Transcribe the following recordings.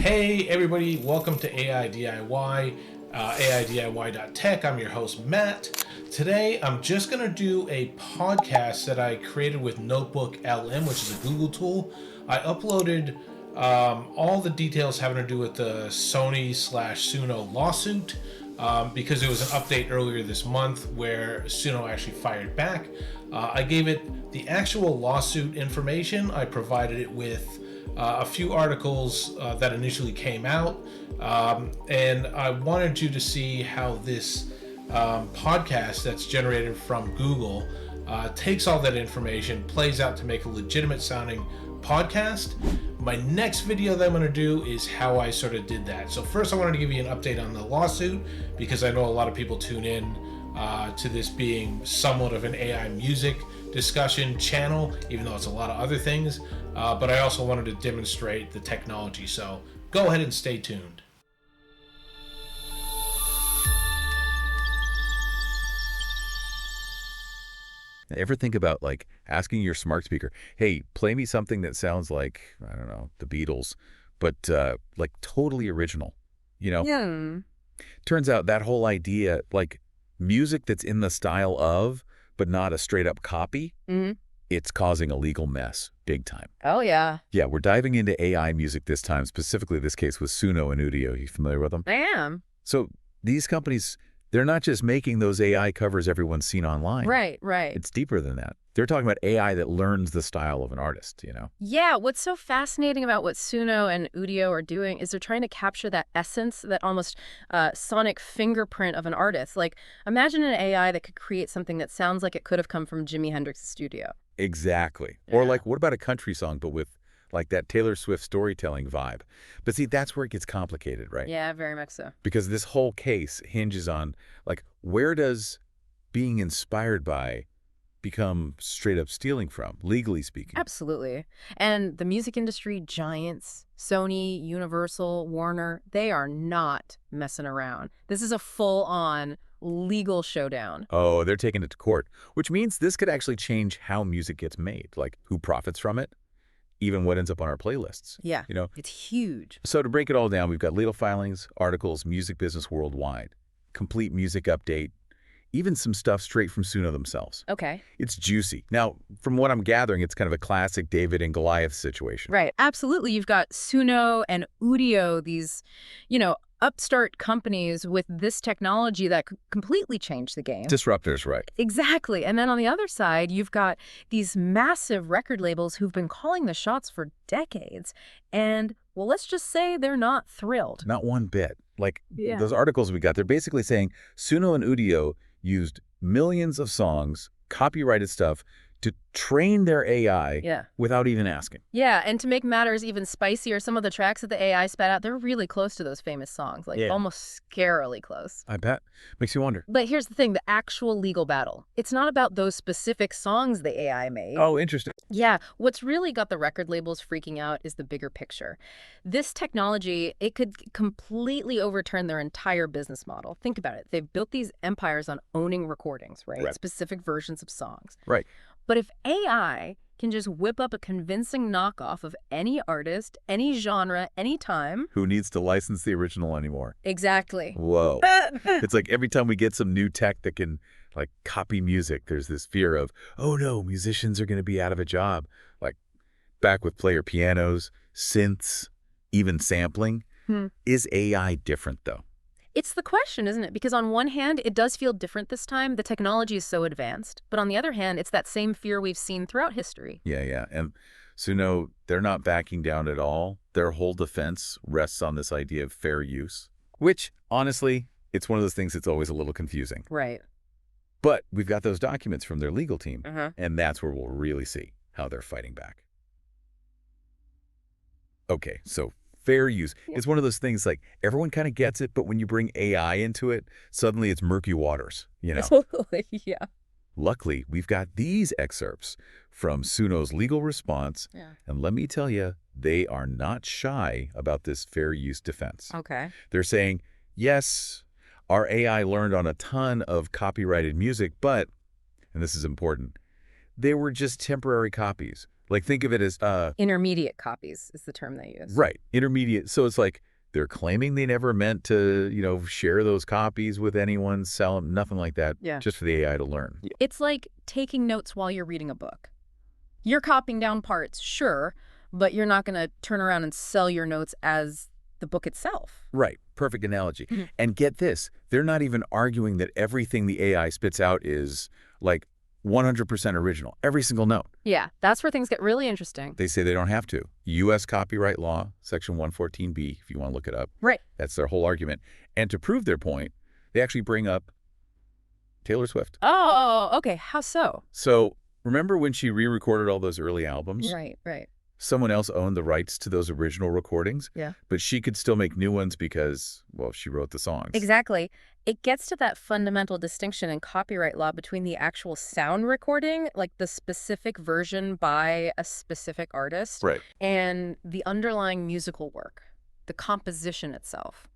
Hey everybody, welcome to AI DIY, AIDIY.tech. I'm your host Matt. Today I'm just going to do a podcast that I created with Notebook LM, which is a Google tool. I uploaded all the details having to do with the Sony/Suno lawsuit because there was an update earlier this month where Suno actually fired back. I gave it the actual lawsuit information. I provided it with a few articles that initially came out, and I wanted you to see how this podcast that's generated from Google takes all that information, plays out to make a legitimate sounding podcast. My next video that I'm going to do is how I sort of did that. So first I wanted to give you an update on the lawsuit because I know a lot of people tune in to this being somewhat of an AI music discussion channel, even though it's a lot of other things. But I also wanted to demonstrate the technology. So go ahead and stay tuned. Ever think about like asking your smart speaker, hey, play me something that sounds like, I don't know, the Beatles, but like totally original, you know? Yeah. Turns out that whole idea, like music that's in the style of, but not a straight up copy, it's causing a legal mess big time. Oh, yeah. Yeah, we're diving into AI music this time, specifically this case with Suno and Udio. You familiar with them? I am. So these companies, they're not just making those AI covers everyone's seen online. Right. It's deeper than that. They're talking about AI that learns the style of an artist, you know? Yeah, what's so fascinating about what Suno and Udio are doing is they're trying to capture that essence, that almost sonic fingerprint of an artist. Like, imagine an AI that could create something that sounds like it could have come from Jimi Hendrix's studio. Exactly. Yeah. Or like, what about a country song, but with like that Taylor Swift storytelling vibe? But see, that's where it gets complicated, right? Yeah, very much so. Because this whole case hinges on, like, where does being inspired by become straight up stealing from, legally speaking? Absolutely. And the music industry giants, Sony, Universal, Warner, they are not messing around. This is a full-on legal showdown. Oh, they're taking it to court, which means this could actually change how music gets made, like who profits from it, even what ends up on our playlists. Yeah, you know? it's huge. So to break it all down, we've got legal filings, articles, music business worldwide, complete music update, even some stuff straight from Suno themselves. Okay. It's juicy. Now, from what I'm gathering, it's kind of a classic David and Goliath situation. Right. Absolutely. You've got Suno and Udio, these, upstart companies with this technology that could completely change the game. Disruptors, right. Exactly. And then on the other side, you've got these massive record labels who've been calling the shots for decades. And, well, let's just say they're not thrilled. Not one bit. Like, Yeah. those articles we got, they're basically saying Suno and Udio used millions of songs, copyrighted stuff, to train their AI without even asking. Yeah, and to make matters even spicier, some of the tracks that the AI spat out, they're really close to those famous songs, like almost scarily close. I bet. Makes you wonder. But here's the thing, the actual legal battle. It's not about those specific songs the AI made. Oh, interesting. Yeah, what's really got the record labels freaking out is the bigger picture. This technology, it could completely overturn their entire business model. Think about it. They've built these empires on owning recordings, right? Specific versions of songs. Right. But if AI can just whip up a convincing knockoff of any artist, any genre, anytime... Who needs to license the original anymore? Exactly. Whoa. It's like every time we get some new tech that can, like, copy music, there's this fear of, oh no, musicians are going to be out of a job. Like, back with player pianos, synths, even sampling. Is AI different, though? It's the question, isn't it? Because on one hand, it does feel different this time. The technology is so advanced. But on the other hand, it's that same fear we've seen throughout history. Yeah. And Suno, they're not backing down at all. Their whole defense rests on this idea of fair use, which, honestly, it's one of those things that's always a little confusing. Right. But we've got those documents from their legal team, and that's where we'll really see how they're fighting back. Okay, so fair use. It's one of those things like everyone kind of gets it, but when you bring AI into it, suddenly it's murky waters, you know? Totally, yeah. Luckily, we've got these excerpts from Suno's legal response, and let me tell you, they are not shy about this fair use defense. Okay. They're saying, yes, our AI learned on a ton of copyrighted music, but, and this is important, they were just temporary copies. Like, think of it as, Intermediate copies is the term they use. right, intermediate. So it's like they're claiming they never meant to, share those copies with anyone, sell them, nothing like that, Yeah. just for the AI to learn. It's like taking notes while you're reading a book. You're copying down parts, sure, but you're not going to turn around and sell your notes as the book itself. Right. Perfect analogy. Mhm. And get this, they're not even arguing that everything the AI spits out is like 100% original, every single note. Yeah, that's where things get really interesting. They say they don't have to. U.S. copyright law, section 114B, if you want to look it up. Right. That's their whole argument. And to prove their point, they actually bring up Taylor Swift. Oh, okay. How so? So remember when she re-recorded all those early albums? Right. Someone else owned the rights to those original recordings, Yeah. but she could still make new ones because, well, she wrote the songs. Exactly. It gets to that fundamental distinction in copyright law between the actual sound recording, like the specific version by a specific artist, Right. and the underlying musical work, the composition itself,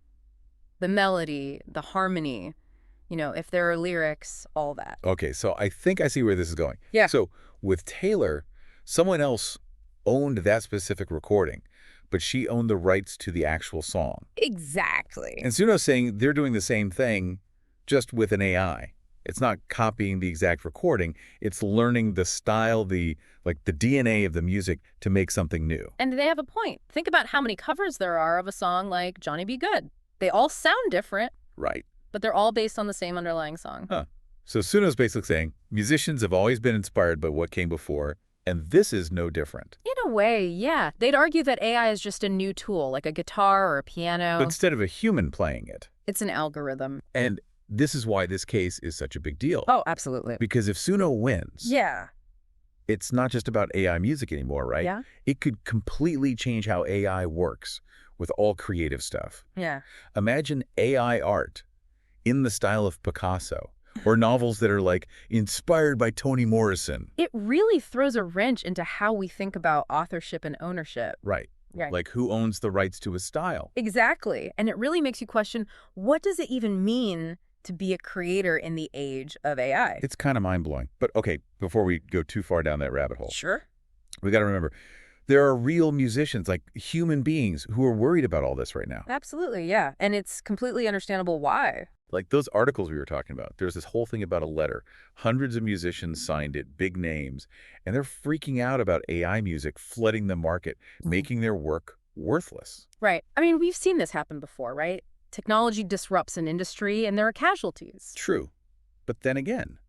the melody, the harmony, if there are lyrics, all that. Okay, so I think I see where this is going. Yeah. So with Taylor, someone else owned that specific recording, but she owned the rights to the actual song. Exactly. And Suno's saying they're doing the same thing, just with an AI. It's not copying the exact recording. It's learning the style, the DNA of the music to make something new. And they have a point. Think about how many covers there are of a song like Johnny Be Good. They all sound different, Right. but they're all based on the same underlying song. Huh. So Suno's basically saying musicians have always been inspired by what came before, and this is no different. In a way, yeah. They'd argue that AI is just a new tool, like a guitar or a piano. But instead of a human playing it. It's an algorithm. And this is why this case is such a big deal. Oh, absolutely. Because if Suno wins, Yeah. it's not just about AI music anymore, right? Yeah. It could completely change how AI works with all creative stuff. Yeah. Imagine AI art in the style of Picasso, or novels that are like inspired by Toni Morrison. It really throws a wrench into how we think about authorship and ownership. Right. Right. Like who owns the rights to a style? Exactly. And it really makes you question, what does it even mean to be a creator in the age of AI? It's kind of mind-blowing. But okay, before we go too far down that rabbit hole, Sure. we got to remember, there are real musicians, like human beings, who are worried about all this right now. Absolutely, yeah. And it's completely understandable why. Like those articles we were talking about, there's this whole thing about a letter. Hundreds of musicians signed it, big names, and they're freaking out about AI music flooding the market, making their work worthless. Right. I mean, we've seen this happen before, right? Technology disrupts an industry and there are casualties. True. But then again,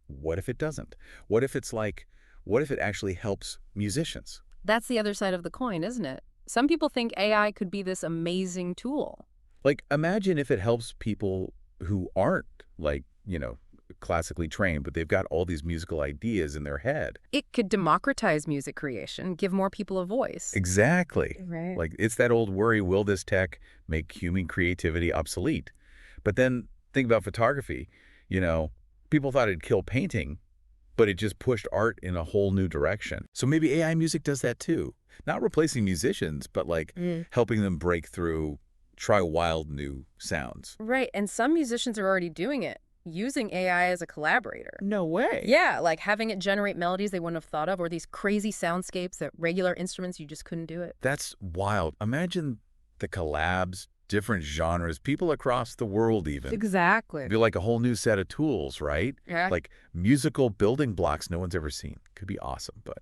what if it doesn't? What if it actually helps musicians? That's the other side of the coin, isn't it? Some people think AI could be this amazing tool. Like, imagine if it helps people who aren't, classically trained, but they've got all these musical ideas in their head. It could democratize music creation, give more people a voice. Exactly. Right. Like, it's that old worry, will this tech make human creativity obsolete? But then think about photography. People thought it'd kill painting, but it just pushed art in a whole new direction. So maybe AI music does that too. Not replacing musicians, but helping them break through, try wild new sounds. Right. And some musicians are already doing it, using AI as a collaborator. No way. Yeah, like having it generate melodies they wouldn't have thought of, or these crazy soundscapes that regular instruments, you just couldn't do it. That's wild. Imagine the collabs, different genres, people across the world even. Exactly. It'd be like a whole new set of tools, right? Yeah. Like musical building blocks no one's ever seen. Could be awesome, but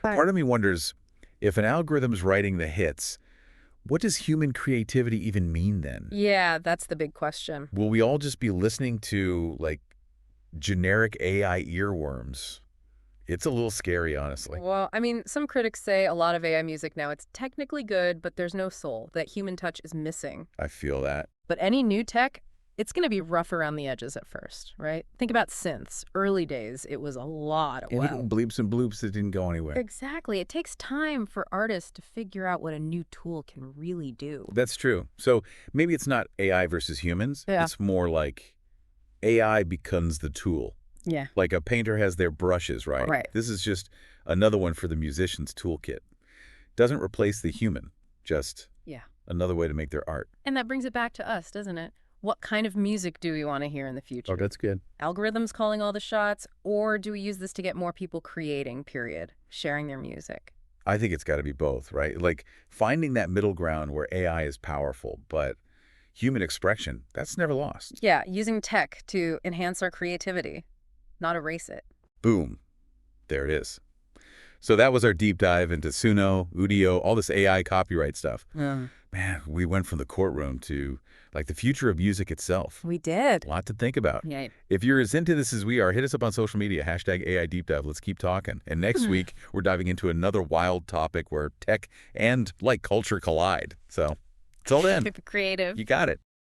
part of me wonders, if an algorithm's writing the hits, what does human creativity even mean then? Yeah, that's the big question. Will we all just be listening to, generic AI earworms? It's a little scary, honestly. Well, I mean, some critics say a lot of AI music now, it's technically good, but there's no soul. That human touch is missing. I feel that. But any new tech, it's going to be rough around the edges at first, right? Think about synths. Early days, it was a lot of wow. Bleeps and bloops that didn't go anywhere. Exactly. It takes time for artists to figure out what a new tool can really do. That's true. So maybe it's not AI versus humans. Yeah. It's more like AI becomes the tool. Yeah. Like a painter has their brushes, right? Right. This is just another one for the musician's toolkit. Doesn't replace the human, just another way to make their art. And that brings it back to us, doesn't it? What kind of music do we want to hear in the Oh, future? that's good. Algorithms calling all the shots, or do we use this to get more people creating, period, sharing their music? I think it's got to be both, right? Like finding that middle ground where AI is powerful, but human expression, that's never lost. Yeah, using tech to enhance our creativity, not erase it. Boom. There it is. So that was our deep dive into Suno, Udio, all this AI copyright stuff. Man, we went from the courtroom to like the future of music itself. We did. A lot to think about. Yeah. If you're as into this as we are, hit us up on social media, #AI Deep Dive. Let's keep talking. And next week, we're diving into another wild topic where tech and like culture collide. So, till then, Creative. you got it.